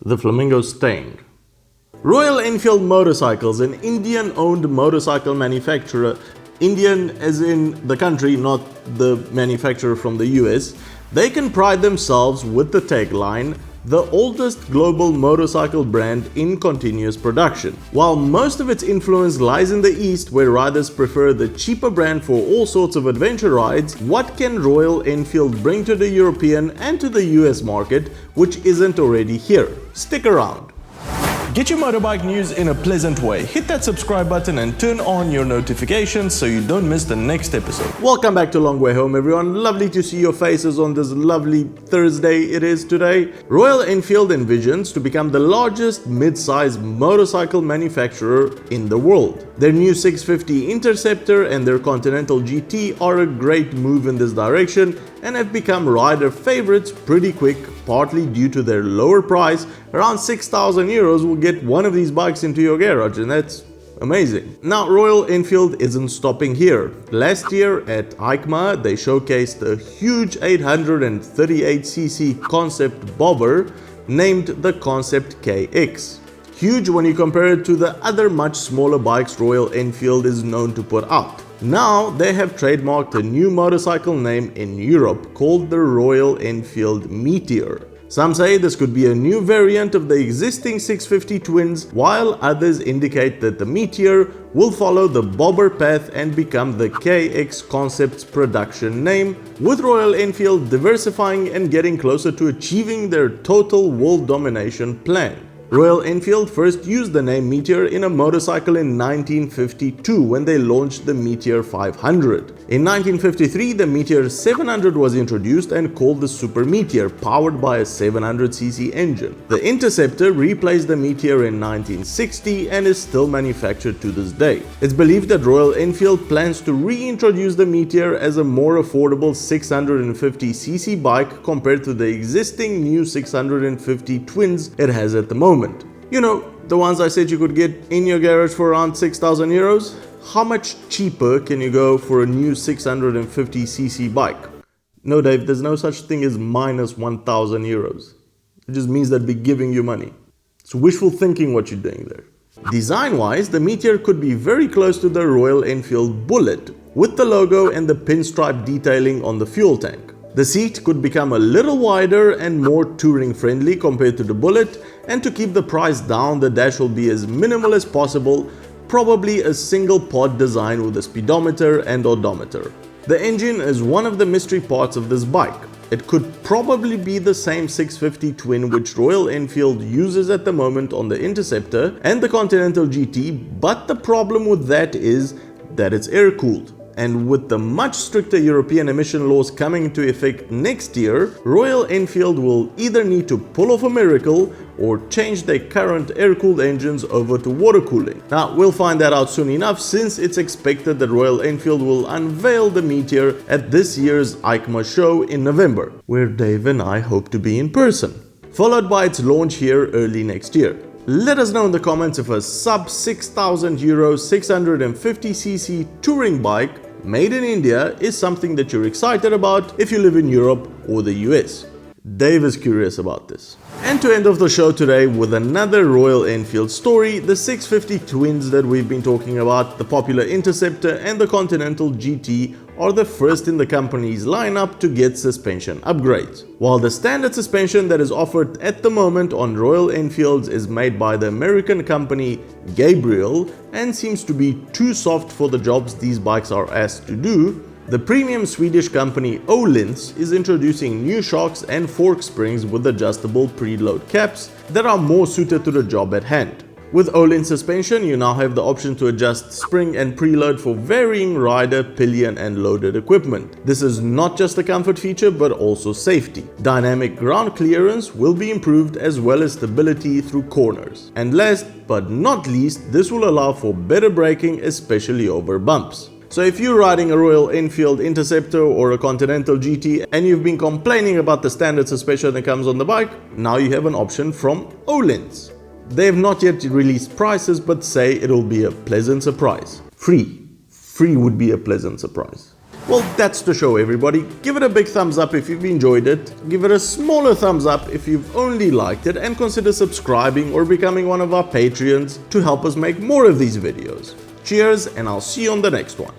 The flamingo stain. Royal Enfield Motorcycles, an Indian-owned motorcycle manufacturer, Indian as in the country, not the manufacturer from the US, they can pride themselves with the tagline, the oldest global motorcycle brand in continuous production. While most of its influence lies in the East, where riders prefer the cheaper brand for all sorts of adventure rides, what can Royal Enfield bring to the European and to the US market, which isn't already here? Stick around. Get your motorbike news in a pleasant way. Hit that subscribe button and turn on your notifications so you don't miss the next episode. Welcome back to Long Way Home, everyone. Lovely to see your faces on this lovely Thursday it is today. Royal Enfield envisions to become the largest mid-size motorcycle manufacturer in the world. Their new 650 Interceptor and their Continental GT are a great move in this direction and have become rider favorites pretty quick, partly due to their lower price. Around 6,000 euros will get one of these bikes into your garage, and that's amazing. Now, Royal Enfield isn't stopping here. Last year at EICMA, they showcased a huge 838cc concept bobber named the Concept KX. Huge when you compare it to the other much smaller bikes Royal Enfield is known to put out. Now they have trademarked a new motorcycle name in Europe called the Royal Enfield Meteor. Some say this could be a new variant of the existing 650 twins, while others indicate that the Meteor will follow the bobber path and become the KX Concept's production name, with Royal Enfield diversifying and getting closer to achieving their total world domination plan. Royal Enfield first used the name Meteor in a motorcycle in 1952 when they launched the Meteor 500. In 1953, the Meteor 700 was introduced and called the Super Meteor, powered by a 700cc engine. The Interceptor replaced the Meteor in 1960 and is still manufactured to this day. It's believed that Royal Enfield plans to reintroduce the Meteor as a more affordable 650cc bike compared to the existing new 650 twins it has at the moment. You know, the ones I said you could get in your garage for around 6,000 euros? How much cheaper can you go for a new 650cc bike? No, Dave, there's no such thing as minus 1,000 euros. It just means they'd be giving you money. It's wishful thinking what you're doing there. Design-wise, the Meteor could be very close to the Royal Enfield Bullet, with the logo and the pinstripe detailing on the fuel tank. The seat could become a little wider and more touring friendly compared to the Bullet, and to keep the price down, the dash will be as minimal as possible, probably a single pod design with a speedometer and odometer. The engine is one of the mystery parts of this bike. It could probably be the same 650 twin which Royal Enfield uses at the moment on the Interceptor and the Continental GT, but the problem with that is that it's air-cooled. And with the much stricter European emission laws coming into effect next year, Royal Enfield will either need to pull off a miracle or change their current air-cooled engines over to water cooling. Now, we'll find that out soon enough, since it's expected that Royal Enfield will unveil the Meteor at this year's EICMA show in November, where Dave and I hope to be in person, followed by its launch here early next year. Let us know in the comments if a sub 6,000 euro 650cc touring bike made in India is something that you're excited about if you live in Europe or the US. Dave is curious about this. And to end off the show today with another Royal Enfield story, the 650 twins that we've been talking about, the popular Interceptor and the Continental GT, are the first in the company's lineup to get suspension upgrades. While the standard suspension that is offered at the moment on Royal Enfields is made by the American company Gabriel and seems to be too soft for the jobs these bikes are asked to do, the premium Swedish company Öhlins is introducing new shocks and fork springs with adjustable preload caps that are more suited to the job at hand. With Öhlins suspension, you now have the option to adjust spring and preload for varying rider, pillion and loaded equipment. This is not just a comfort feature but also safety. Dynamic ground clearance will be improved as well as stability through corners. And last but not least, this will allow for better braking, especially over bumps. So if you're riding a Royal Enfield Interceptor or a Continental GT and you've been complaining about the standard suspension that comes on the bike, now you have an option from Öhlins. They have not yet released prices but say it'll be a pleasant surprise. Free would be a pleasant surprise. Well, that's the show, everybody. Give it a big thumbs up if you've enjoyed it, give it a smaller thumbs up if you've only liked it, and consider subscribing or becoming one of our Patreons to help us make more of these videos. Cheers, and I'll see you on the next one.